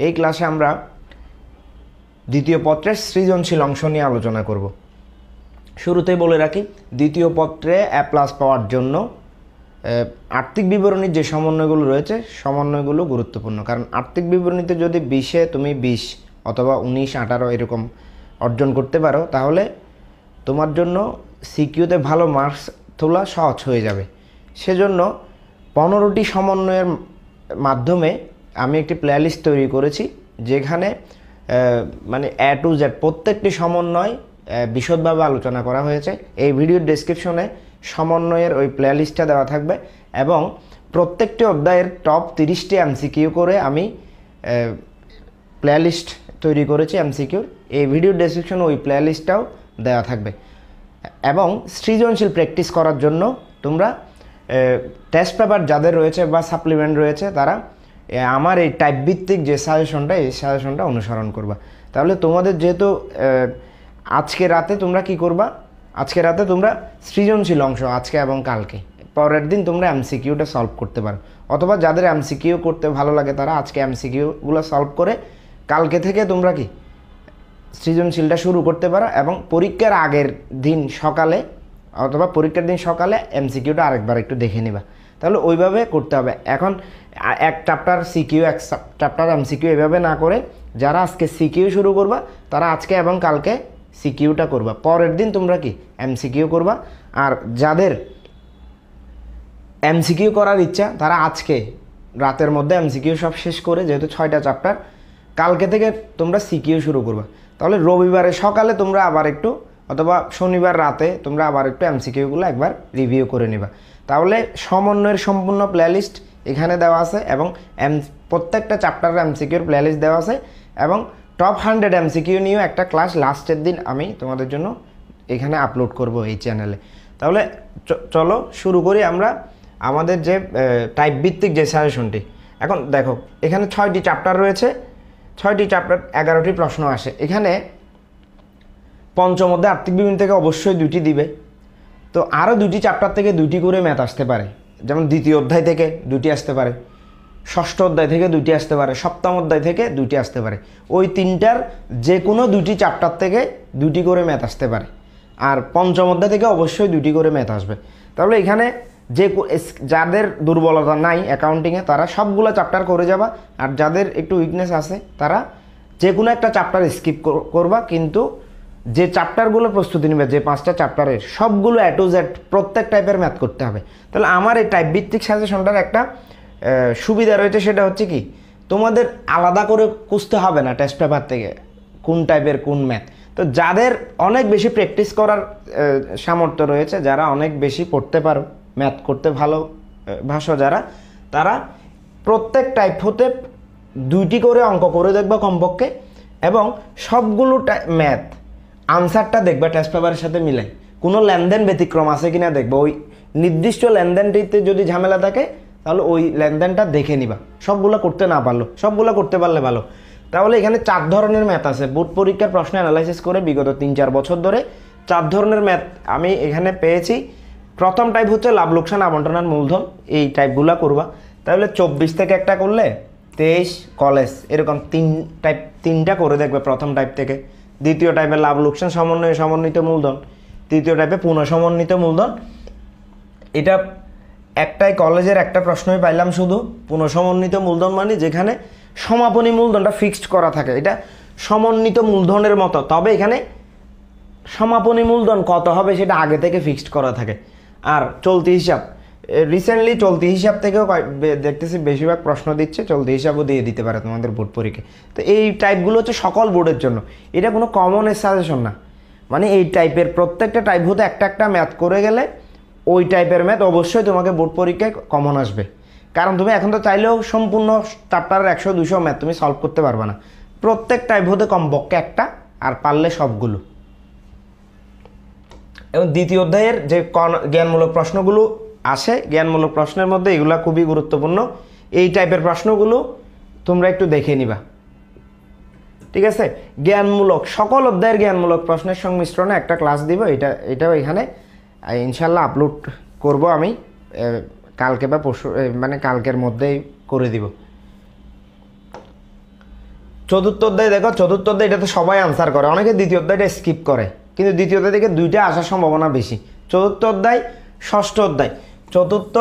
এই ক্লাসে আমরা দ্বিতীয় পত্রের সৃজনশীল অংশ নিয়ে আলোচনা করব। শুরুতেই বলে রাখি, দ্বিতীয় পত্রে A+ পাওয়ার জন্য আর্থিক বিবরণীর যে সমন্বয়গুলো রয়েছে, সমন্বয়গুলো গুরুত্বপূর্ণ। কারণ আর্থিক বিবরণীতে যদি 20-এ তুমি 20 অথবা 19, 18 এরকম অর্জন করতে পারো, তাহলে তোমার জন্য সিকিউতে ভালো মার্কস তোলা সহজ হয়ে যাবে। সেজন্য 15টি সমন্বয়ের মাধ্যমে আমি একটি প্লেলিস্ট তৈরি করেছি, যেখানে মানে A to Z প্রত্যেকটি সমন্বয় বিশদভাবে আলোচনা করা হয়েছে। এই ভিডিওর ডেসক্রিপশনে সমন্বয়ের ওই প্লেলিস্টটা দেওয়া থাকবে এবং প্রত্যেকটি অধ্যায়ের টপ 30টি MCQ করে আমি প্লেলিস্ট তৈরি করেছি MCQর। এই ভিডিওর ডেসক্রিপশনে ওই প্লেলিস্টটাও দেওয়া থাকবে। এবং সৃজনশীল প্র্যাকটিস করার জন্য তোমরা টেস্ট পেপার যাদের রয়েছে বা সাপ্লিমেন্ট রয়েছে, তারা আমার এই টাইপ ভিত্তিক যে সাজেশনটা, এই সাজেশনটা অনুসরণ করবা। তাহলে তোমাদের যেহেতু আজকে রাতে তোমরা কি করবা, আজকে রাতে তোমরা সৃজনশীল অংশ আজকে এবং কালকে, পরের দিন তোমরা MCQটা সলভ করতে পারো। অথবা যাদের MCQ করতে ভালো লাগে তারা আজকে MCQগুলো সলভ করে কালকে থেকে তোমরা কি সৃজনশীলটা শুরু করতে পারো এবং পরীক্ষার আগের দিন সকালে অথবা পরীক্ষার দিন সকালে MCQটা আরেকবার একটু দেখে নিবা। তাহলে ওইভাবে করতে হবে। এখন এক চ্যাপ্টার সিকিউ, এক চ্যাপ্টার MCQ এভাবে না করে যারা আজকে সিকিউ শুরু করবা তারা আজকে এবং কালকে সিকিউটা করবা, পরের দিন তোমরা কি MCQ করবা। আর যাদের MCQ করার ইচ্ছা তারা আজকে রাতের মধ্যে MCQ সব শেষ করে, যেহেতু 6টা চ্যাপ্টার, কালকে থেকে তোমরা সিকিউ শুরু করবা। তাহলে রবিবারে সকালে তোমরা আবার একটু অথবা শনিবার রাতে তোমরা আবার একটু MCQগুলো একবার রিভিউ করে নিবা। তাহলে সমন্বয়ের সম্পূর্ণ প্লেলিস্ট এখানে দেওয়া আছে এবং প্রত্যেকটা চ্যাপ্টারের MCQর প্লেলিস্ট দেওয়া আছে এবং টপ 100 MCQ নিয়েও একটা ক্লাস লাস্টের দিন আমি তোমাদের জন্য এখানে আপলোড করব এই চ্যানেলে। তাহলে চলো শুরু করি আমরা আমাদের যে টাইপ ভিত্তিক যে সাজেশনটি। এখন দেখো, এখানে 6টি চ্যাপ্টার রয়েছে, 6টি চ্যাপ্টার 11টি প্রশ্ন আসে। এখানে পঞ্চম অধ্যায় আর্থিক বিবরণী থেকে অবশ্যই 2টি দিবে। তো আরও 2টি চ্যাপ্টার থেকে 2টি করে ম্যাথ আসতে পারে, যেমন দ্বিতীয় অধ্যায় থেকে 2টি আসতে পারে, ষষ্ঠ অধ্যায় থেকে 2টি আসতে পারে, সপ্তম অধ্যায় থেকে 2টি আসতে পারে। ওই তিনটার যে কোনো 2টি চ্যাপ্টার থেকে 2টি করে ম্যাথ আসতে পারে। আর পঞ্চম অধ্যায় থেকে অবশ্যই 2টি করে ম্যাথ আসবে। তাহলে এখানে যাদের দুর্বলতা নাই অ্যাকাউন্টিংয়ে তারা সবগুলো চ্যাপ্টার করে যাবা, আর যাদের একটু উইকনেস আছে তারা যে কোনো একটা চ্যাপ্টার স্কিপ করবা, কিন্তু যে চ্যাপ্টারগুলো প্রস্তুতি নেবে, যে 5টা চ্যাপ্টারের সবগুলো A to Z প্রত্যেক টাইপের ম্যাথ করতে হবে। তাহলে আমার এই টাইপ ভিত্তিক সাজেশনটার একটা সুবিধা রয়েছে, সেটা হচ্ছে কি, তোমাদের আলাদা করে খুঁজতে হবে না টেস্ট পেপার থেকে কোন টাইপের কোন ম্যাথ। তো যাদের অনেক বেশি প্র্যাকটিস করার সামর্থ্য রয়েছে, যারা অনেক বেশি পড়তে পারো, ম্যাথ করতে ভালোবাসো যারা, তারা প্রত্যেক টাইপ হতে 2টি করে অঙ্ক করে দেখবা কমপক্ষে, এবং সবগুলো ম্যাথ আনসারটা দেখবা টেস্ট পেপারের সাথে মিলে কোনো লেনদেন ব্যতিক্রম আছে কিনা দেখবা। ওই নির্দিষ্ট লেনদেনটিতে যদি ঝামেলা থাকে তাহলে ওই লেনদেনটা দেখে নিবা। সবগুলো করতে না পারলো, সবগুলো করতে পারলে ভালো। তাহলে এখানে 4 ধরনের ম্যাথ আছে। বোর্ড পরীক্ষার প্রশ্ন অ্যানালাইসিস করে বিগত 3-4 বছর ধরে 4 ধরনের ম্যাথ আমি এখানে পেয়েছি। প্রথম টাইপ হচ্ছে লাভ লোকসান আবন্টন আর মূলধন, এই টাইপগুলো করবা। তাহলে 24 থেকে একটা করলে 23 কলেজ, এরকম 3টা করে দেখবে প্রথম টাইপ থেকে। দ্বিতীয় টাইপে লাভ লোকসান সমন্বয় সমন্বিত মূলধন, তৃতীয় টাইপে পুনঃ সমন্বিত মূলধন। এটা একটাই কলেজের একটা প্রশ্নই পাইলাম শুধু, পুনঃ সমন্বিত মূলধন মানে যেখানে সমাপনী মূলধনটা ফিক্সড করা থাকে। এটা সমন্বিত মূলধনের মতো, তবে এখানে সমাপনী মূলধন কত হবে সেটা আগে থেকে ফিক্সড করা থাকে। আর চলতি হিসাব, রিসেন্টলি চলতি হিসাব থেকেও দেখতেছি বেশিরভাগ প্রশ্ন দিচ্ছে, চলতি হিসাবও দিয়ে দিতে পারে তোমাদের বোর্ড পরীক্ষায়। তো এই টাইপগুলো হচ্ছে সকল বোর্ডের জন্য, এটা কোনো কমন সাজেশন না। মানে এই টাইপের প্রত্যেকটা টাইপ হতে একটা ম্যাথ করে গেলে ওই টাইপের ম্যাথ অবশ্যই তোমাকে বোর্ড পরীক্ষায় কমন আসবে। কারণ তুমি এখন তো চাইলেও সম্পূর্ণ চ্যাপ্টারের 100-200 ম্যাথ তুমি সলভ করতে পারবে না। প্রত্যেক টাইপ হতে কমপক্ষে একটা, আর পারলে সবগুলো। এবং দ্বিতীয় অধ্যায়ের যে জ্ঞানমূলক প্রশ্নগুলো আসে, জ্ঞানমূলক প্রশ্নের মধ্যে এগুলো খুবই গুরুত্বপূর্ণ। এই টাইপের প্রশ্নগুলো তোমরা একটু দেখে নিবা, ঠিক আছে। জ্ঞানমূলক সকল অধ্যায়ের জ্ঞানমূলক প্রশ্নের সংমিশ্রণে একটা ক্লাস দিব, এটাও এখানে ইনশাল্লাহ আপলোড করব আমি কালকে বা পরশু, মানে কালকের মধ্যেই করে দিব। চতুর্থ অধ্যায় দেখো, চতুর্থ অধ্যায় এটাতে সবাই আনসার করে, অনেকে দ্বিতীয় অধ্যায়টা স্কিপ করে, কিন্তু দ্বিতীয় অধ্যায় থেকে দুইটা আসার সম্ভাবনা বেশি। চতুর্থ অধ্যায়, ষষ্ঠ অধ্যায়, চতুর্থ,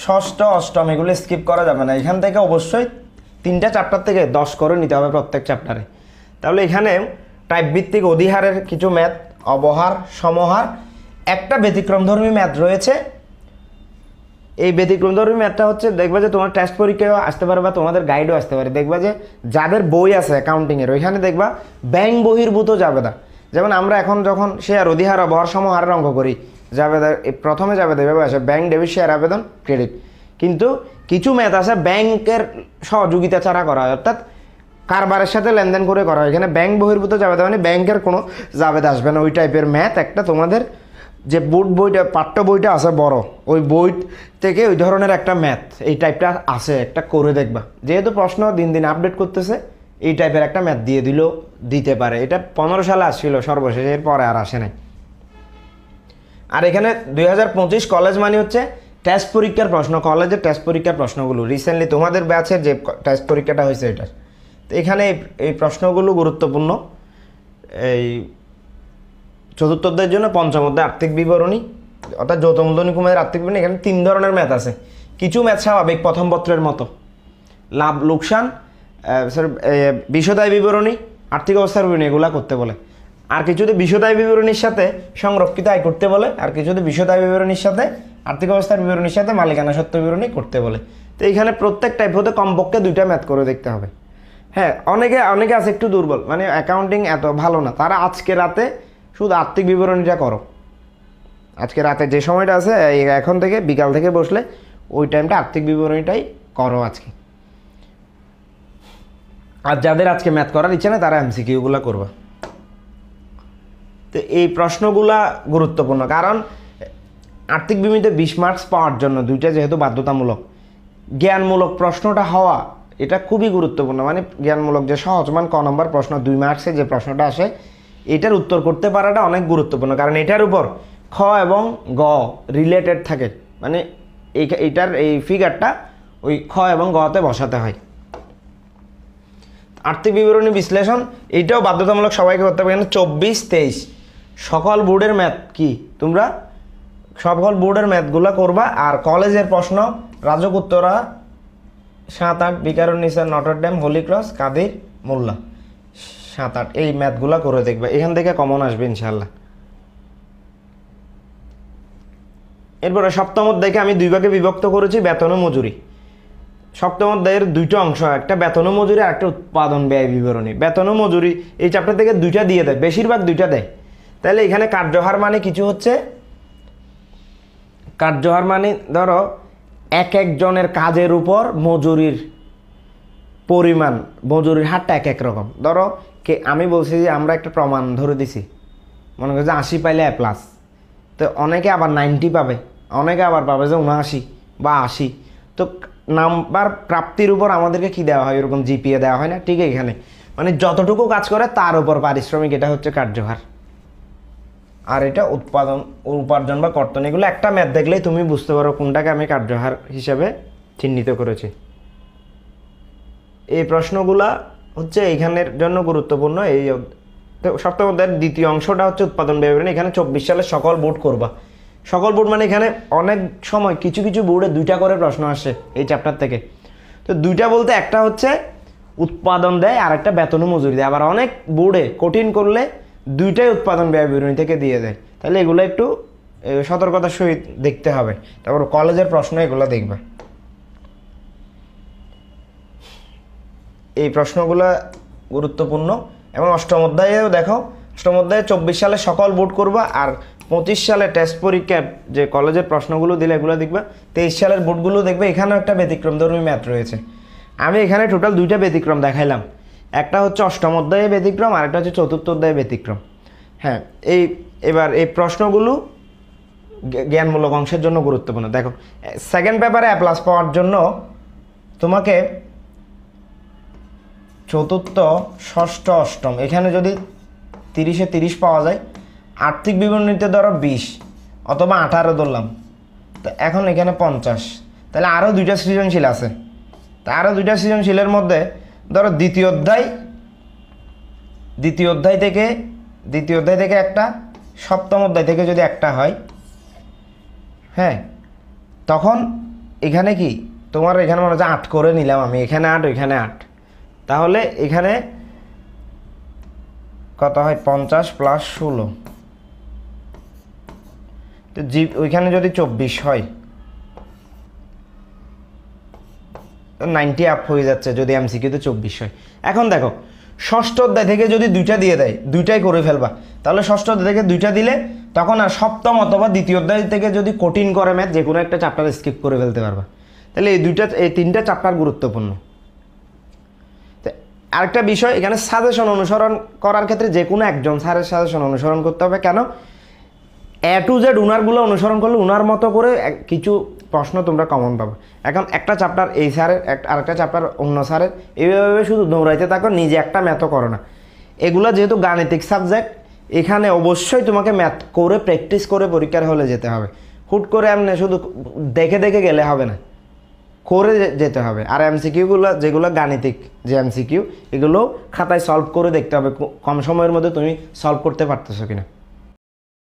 ষষ্ঠ, অষ্টম এগুলো স্কিপ করা যাবে না। এখান থেকে অবশ্যই 3টা চ্যাপ্টার থেকে 10 করে নিতে হবে প্রত্যেক চ্যাপ্টারে। তাহলে এখানে টাইপ ভিত্তিক অধিহারের কিছু ম্যাথ, অবহার, সমহার, একটা ব্যতিক্রমধর্মী ম্যাথ রয়েছে। এই ব্যতিক্রমধর্মী ম্যাথটা হচ্ছে দেখবে যে তোমার টেস্ট পরীক্ষায়ও আসতে পারে বা তোমাদের গাইডও আসতে পারে। দেখবা যে যাদের বই আছে অ্যাকাউন্টিংয়ের, ওইখানে দেখবা ব্যাংক বহির্ভূত জাবেদা, যেমন আমরা এখন যখন শেয়ার, অধিহার, অবহার, সমহারের অঙ্ক করি, জাবেদা প্রথমে জাবেদা এভাবে আসে ব্যাংক, ডেবিট, শেয়ার, আবেদন, ক্রেডিট। কিন্তু কিছু ম্যাথ আছে ব্যাংকের সহযোগিতা ছাড়া করা হয়, অর্থাৎ কারবারের সাথে লেনদেন করে করা হয়। এখানে ব্যাংক বহির্ভূত জাবেদা মানে ব্যাংকের কোনো জাবেদা আসবে না, ওই টাইপের ম্যাথ একটা তোমাদের যে বোর্ড বইটা, পাঠ্য বইটা আছে বড়, ওই বই থেকে ওই ধরনের একটা ম্যাথ এই টাইপটা আছে, একটা করে দেখবা। যেহেতু প্রশ্ন দিন দিন আপডেট করতেছে, এই টাইপের একটা ম্যাথ দিয়ে দিলেও দিতে পারে। এটা 15 সালে আসছিল সর্বশেষ, এর পরে আর আসে নাই। আর এখানে 2025 কলেজ মানে হচ্ছে টেস্ট পরীক্ষার প্রশ্ন, কলেজের টেস্ট পরীক্ষার প্রশ্নগুলো রিসেন্টলি তোমাদের ব্যাচের যে টেস্ট পরীক্ষাটা হয়েছে এটা। তো এখানে এই প্রশ্নগুলো গুরুত্বপূর্ণ। এই চতুর্থ অধ্যায়ের জন্য পঞ্চম অধ্যায় আর্থিক বিবরণী, অর্থাৎ যৌথ মূলধনী কুমারের আর্থিক বিবরণী। এখানে 3 ধরনের ম্যাথ আছে। কিছু ম্যাথ স্বাভাবিক প্রথম পত্রের মতো, লাভ লোকসান, বিশদায় বিবরণী, আর্থিক অবস্থার বিবরণী, এগুলো করতে বলে। আর কিছুতে বিশদায় বিবরণীর সাথে সংরক্ষিত আয় করতে বলে, আর কিছুতে বিশদায় বিবরণীর সাথে আর্থিক অবস্থার বিবরণীর সাথে মালিকানা সত্ত্ব বিবরণী করতে বলে। তো এইখানে প্রত্যেক টাইপ হতে কমপক্ষে 2টা ম্যাথ করে দেখতে হবে। হ্যাঁ, অনেকে আছে একটু দুর্বল, মানে অ্যাকাউন্টিং এত ভালো না, তারা আজকে রাতে শুধু আর্থিক বিবরণীটা করো। আজকে রাতে যে সময়টা আছে, এখন থেকে বিকাল থেকে বসলে ওই টাইমটা আর্থিক বিবরণীটাই করো আজকে। আর যাদের আজকে ম্যাথ করার ইচ্ছা নেই তারা এমসিকিউগুলো করবা। তো এই প্রশ্নগুলা গুরুত্বপূর্ণ, কারণ আর্থিক বিবরণীতে 20 মার্কস পাওয়ার জন্য, দুইটা যেহেতু বাধ্যতামূলক, জ্ঞানমূলক প্রশ্নটা হওয়া এটা খুবই গুরুত্বপূর্ণ। মানে জ্ঞানমূলক যে সহজ মান ক নম্বর প্রশ্ন 2 মার্কসে যে প্রশ্নটা আসে, এটার উত্তর করতে পারাটা অনেক গুরুত্বপূর্ণ, কারণ এটার উপর খ এবং গ রিলেটেড থাকে। মানে এইটার এই ফিগারটা ওই খ এবং গতে বসাতে হয়। আর্থিক বিবরণী বিশ্লেষণ এইটাও বাধ্যতামূলক, সবাইকে করতে হবে। এখানে 24-23 সকল বোর্ডের ম্যাথ কি তোমরা সকল বোর্ডের ম্যাথগুলো করবা। আর কলেজের প্রশ্ন রাজক উত্তরা, 7-8, বিকারুন্নিসা, নটরডেম, হোলি ক্রস, কাদির, মোল্লা, 7-8 এই ম্যাথগুলো করে দেখবে, এখান থেকে কমন আসবে ইনশাল্লাহ। এরপরে সপ্তম অধ্যায়কে আমি 2 ভাগে বিভক্ত করেছি, বেতন ও মজুরি। সপ্তম অধ্যায়ের 2টা অংশ, একটা বেতন ও মজুরি আর একটা উৎপাদন ব্যয় বিবরণী। বেতন ও মজুরি এই চ্যাপ্টার থেকে 2টা দিয়ে দেয়, বেশিরভাগ 2টা দেয়। তাহলে এখানে কার্যহার মানে কিছু হচ্ছে, কার্যহার মানে ধরো এক একজনের কাজের উপর মজুরির পরিমাণ, মজুরির হারটা এক এক রকম। ধরো আমি বলছি যে আমরা একটা প্রমাণ ধরে দিছি, মনে করছি 80 পাইলে A+, তো অনেকে আবার 90 পাবে, অনেকে আবার পাবে যে 79 বা 80। তো নাম্বার প্রাপ্তির উপর আমাদেরকে কি দেওয়া হয়, এরকম জিপিএ দেওয়া হয় না? ঠিক এখানে মানে যতটুকু কাজ করে তার উপর পারিশ্রমিক, এটা হচ্ছে কার্যহার। আর এটা উপার্জন বা কর্তন। এগুলো একটা ম্যাথ দেখলেই তুমি বুঝতে পারো কোনটাকে আমি কার্যহার হিসেবে চিহ্নিত করেছি। এই প্রশ্নগুলা হচ্ছে এইখানের জন্য গুরুত্বপূর্ণ। এই সপ্তম অধ্যায়ের 2য় অংশটা হচ্ছে উৎপাদন ব্যয় বিবরণী। এখানে 24 সালে সকল বোর্ড করবা। সকল বোর্ড মানে এখানে অনেক সময় কিছু কিছু বোর্ডে 2টা করে প্রশ্ন আসে এই চ্যাপ্টার থেকে। তো 2টা বলতে একটা হচ্ছে উৎপাদন দেয় আর একটা বেতন ও মজুরি দেয়। আবার অনেক বোর্ডে কঠিন করলে 2টাই উৎপাদন ব্যয় বিবরণী থেকে দিয়ে দেয়। তাহলে এগুলো একটু সতর্কতার সহিত দেখতে হবে। তারপর কলেজের প্রশ্ন এগুলো দেখবে। এই প্রশ্নগুলো গুরুত্বপূর্ণ। এবং অষ্টম অধ্যায়েও দেখো, অষ্টম অধ্যায়ে 24 সালে সকল বোর্ড করবা, আর 25 সালে টেস্ট পরীক্ষার যে কলেজের প্রশ্নগুলো দিলে এগুলো দেখবা। 23 সালের বোর্ডগুলো দেখবে। এখানেও একটা ব্যতিক্রমধর্মী ম্যাথ রয়েছে। আমি এখানে টোটাল 2টা ব্যতিক্রম দেখাইলাম, একটা হচ্ছে অষ্টম অধ্যায়ে ব্যতিক্রম আর একটা হচ্ছে চতুর্থ অধ্যায়ে ব্যতিক্রম। হ্যাঁ, এবার এই প্রশ্নগুলো জ্ঞানমূলক অংশের জন্য গুরুত্বপূর্ণ। দেখো, সেকেন্ড পেপারে A+ পাওয়ার জন্য তোমাকে চতুর্থ, ষষ্ঠ, অষ্টম এখানে যদি 30-এ 30 পাওয়া যায়, আর্থিক বিবরণীতে ধরো 20 অথবা 18 ধরলাম, তো এখন এখানে 50, তাহলে আরও 2টা সৃজনশীল আছে। তা আরও 2টা সৃজনশীলের মধ্যে ধরো দ্বিতীয় অধ্যায় দ্বিতীয় অধ্যায় থেকে একটা, সপ্তম অধ্যায় থেকে যদি একটা হয়, হ্যাঁ, তখন এখানে কি তোমার এখানে মনে হচ্ছে 8 করে নিলাম আমি, এখানে 8 ওইখানে 8, তাহলে এখানে কত হয় 50 + 16, তো ওইখানে যদি 24 হয় 90 আপ হয়ে যাচ্ছে যদি এমসিকিউতে 24 হয়। এখন দেখো ষষ্ঠ অধ্যায় থেকে যদি 2টা দিয়ে দেয়, 2টাই করে ফেলবা, তাহলে ষষ্ঠ অধ্যায় থেকে 2টা দিলে তখন আর সপ্তম অথবা দ্বিতীয় অধ্যায় থেকে যদি কঠিন করে ম্যাথ, যে কোনো একটা চ্যাপ্টার স্কিপ করে ফেলতে পারবা। তাহলে এই 3টা চ্যাপ্টার গুরুত্বপূর্ণ। আরেকটা বিষয়, এখানে সাজেশন অনুসরণ করার ক্ষেত্রে যে কোনো একজন স্যারের সাজেশন অনুসরণ করতে হবে। কেন? A to Z উনারগুলো অনুসরণ করলে উনার মতো করে কিছু প্রশ্ন তোমরা কমন পাবে। এখন একটা চ্যাপ্টার এই স্যারের, আরেকটা চ্যাপ্টার অন্য স্যারের, এইভাবে শুধু দৌড়াইতে থাকো, নিজে একটা ম্যাথও করো না। এগুলো যেহেতু গাণিতিক সাবজেক্ট, এখানে অবশ্যই তোমাকে ম্যাথ করে প্র্যাকটিস করে পরীক্ষার হলে যেতে হবে। হুট করে এমনি শুধু দেখে দেখে গেলে হবে না, করে যেতে হবে। আর এমসিকিউগুলো যেগুলো গাণিতিক যে এমসিকিউ, এগুলো খাতায় সলভ করে দেখতে হবে কম সময়ের মধ্যে তুমি সলভ করতে পারতেছো কিনা।